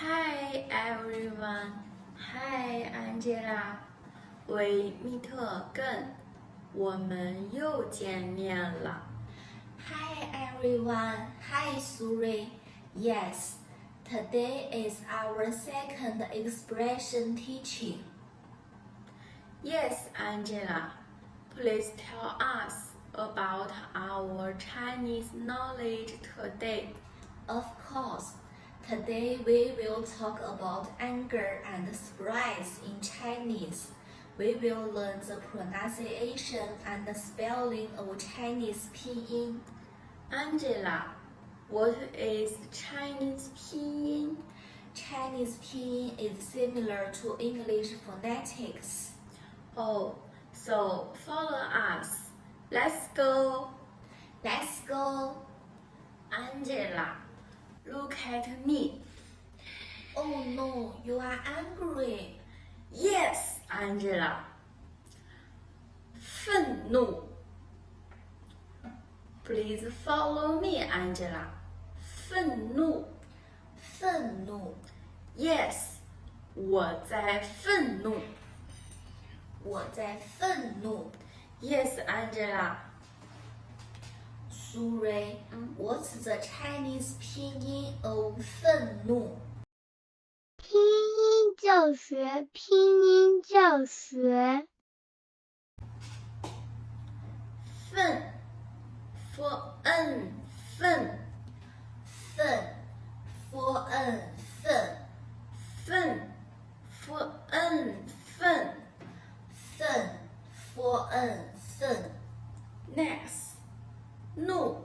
Hi everyone. Hi Angela. We meet again. 我们又见面了。Hi everyone. Hi Suri. Yes, today is our second expression teaching. Yes, Angela. Please tell us about our Chinese knowledge today. Of course, today we will talk about anger and surprise in Chinese. We will learn the pronunciation and the spelling of Chinese pinyin. Angela, what is Chinese pinyin? Chinese pinyin is similar to English phonetics. Oh, so follow us. Let's go. Let's go. Angela, look at me. Oh no, you are angry. Yes, Angela. 愤怒。Please follow me, Angela. 愤怒。愤怒。Yes, 我在愤怒。我在愤怒。Yes, Angela. Suri, what's the Chinese 拼音 of 愤怒？拼音教学，拼音教学。愤 for n 愤愤 for n 愤愤 for n 愤愤 for n 愤 Next, 怒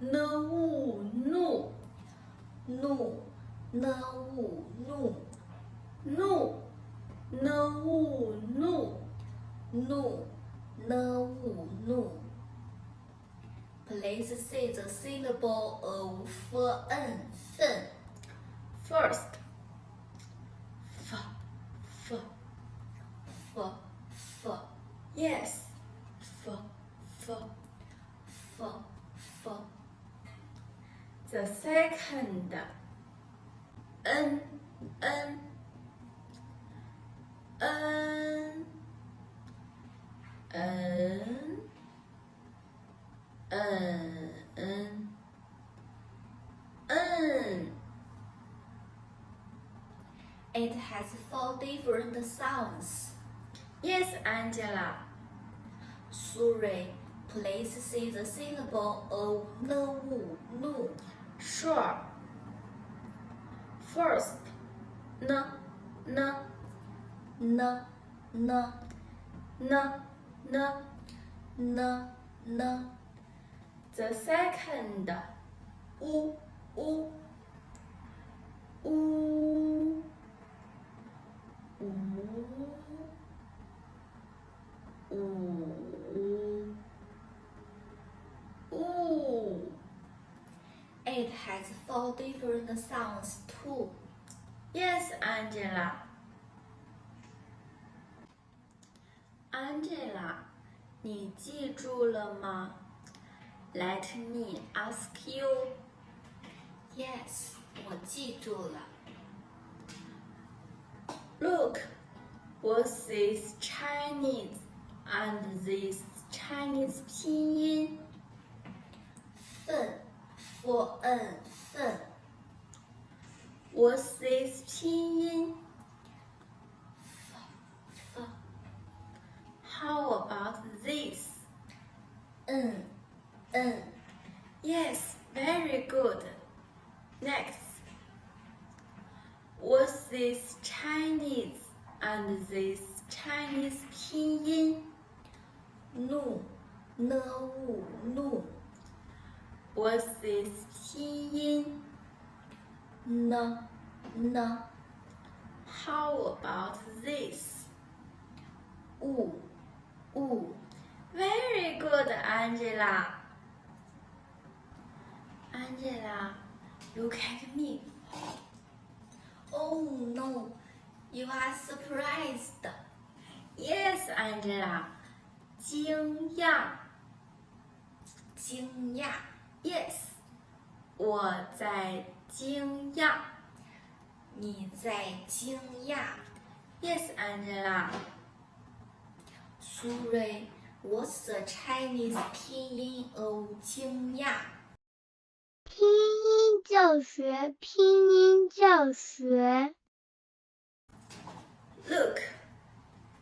怒怒怒 n u 怒怒 怒怒怒 n u 怒 Please say the syllable of 愤 愤 First, f f f f yes, f f f f The second, n n n n n n n It has 4 different sounds. Yes, Angela. Suri, please say the syllable of 怒 Sure. First, n n n n n n n n The second, u u u ooh. It has 4 different sounds too. Yes, Angela. Angela, 你记住了吗？ Let me ask you. Yes, 我记住了。Look, what's this Chinese and this Chinese 拼音？愤 for n 愤 What's this 拼音？ f How about this? n Yes, very good. Next. What's this Chinese and this Chinese 拼音？怒 n u 怒 What's this 拼音？ n n How about this? u Very good, Angela. Angela, look at me. Oh no, you are surprised. Yes, Angela. 惊讶。惊讶 Yes, 我在惊讶。你在惊讶。Yes, Angela. 苏芮 What's the Chinese 拼音 of 惊讶？拼音教学，拼音教学。Look.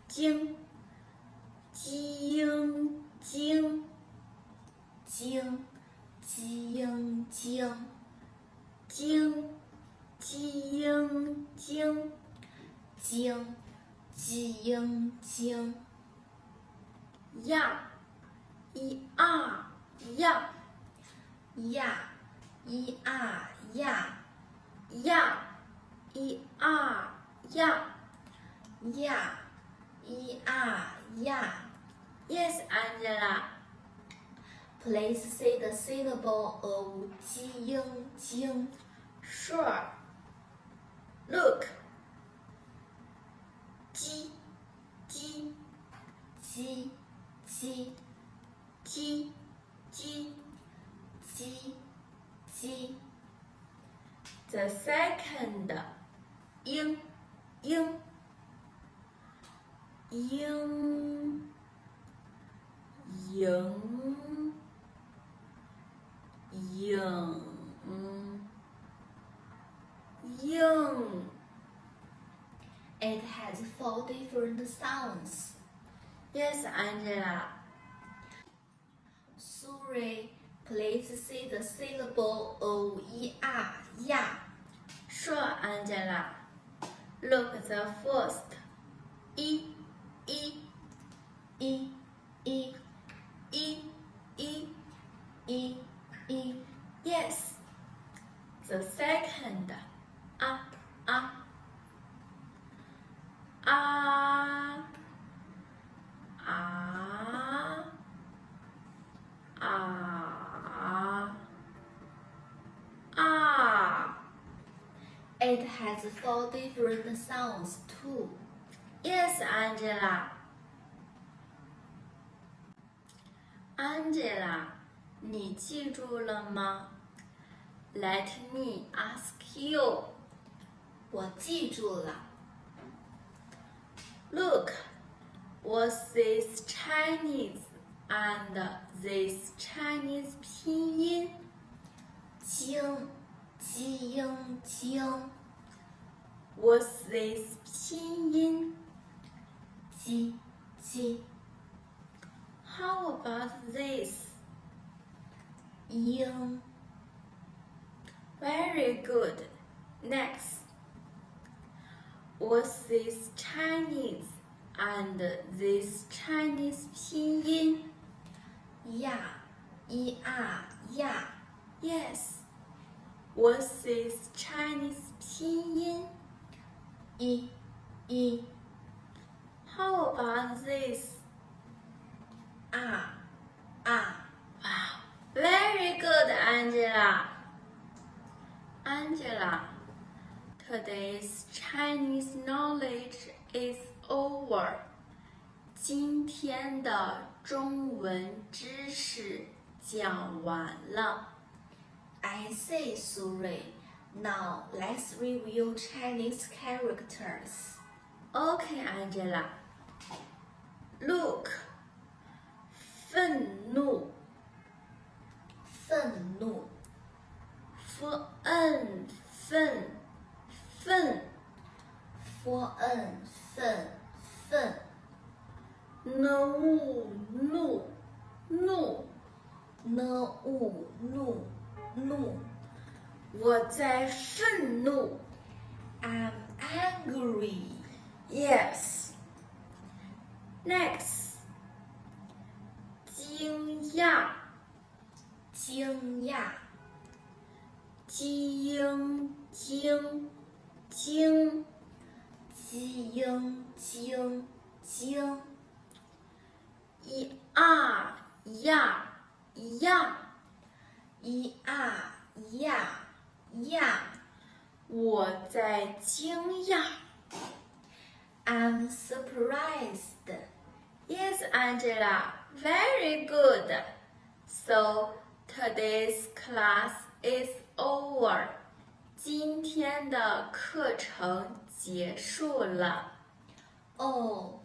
惊，惊，惊，惊，惊，惊，惊，惊，惊，惊，惊，惊，呀，一啊呀，呀，一啊呀，呀，一啊呀，呀，一啊呀。Yes, Angela. Please say the syllable of 惊惊。Sure. Look. 鸡，鸡，鸡，鸡，鸡，鸡。鸡，鸡。The second. 鹰，鹰，鹰，鹰，鹰，鹰。It has 4 different sounds. Yes, Angela. 苏芮 please say the syllable of 一啊呀。Sure, Angela. Look the first. 一，一，一，一，一，一。一，一。Yes. The second. 啊，啊，啊，啊，啊，啊。It has 4 different sounds too. Yes, Angela. Angela, 你记住了吗？Let me ask you. 我记住了。Look, what's this Chinese and this Chinese 拼音？惊，惊，惊。What's this 拼音？鸡，鸡。How about this? 鹰。Very good. Next. What's this Chinese and this Chinese 拼音？呀，一啊呀。Yes. What's this Chinese 拼音？一，一。How about this? 啊，啊。Wow. Very good, Angela. Angela, today's Chinese knowledge is over. 今天的中文知识讲完了。I say, 苏芮. Now let's review Chinese characters. Okay, Angela. Look. 愤怒。愤怒。愤，愤。愤，愤。怒，怒，怒。怒，怒。我在愤怒。I'm angry. Yes. Next. 惊讶。惊讶。惊，惊，惊，惊，惊。一啊呀，呀。一啊呀，呀。我在惊讶。I'm surprised. Yes, Angela. Very good. So today's class is over. 今天的课程结束了。Oh,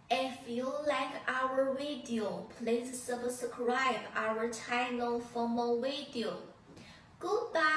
if you like our video, please subscribe our channel for more video. Goodbye.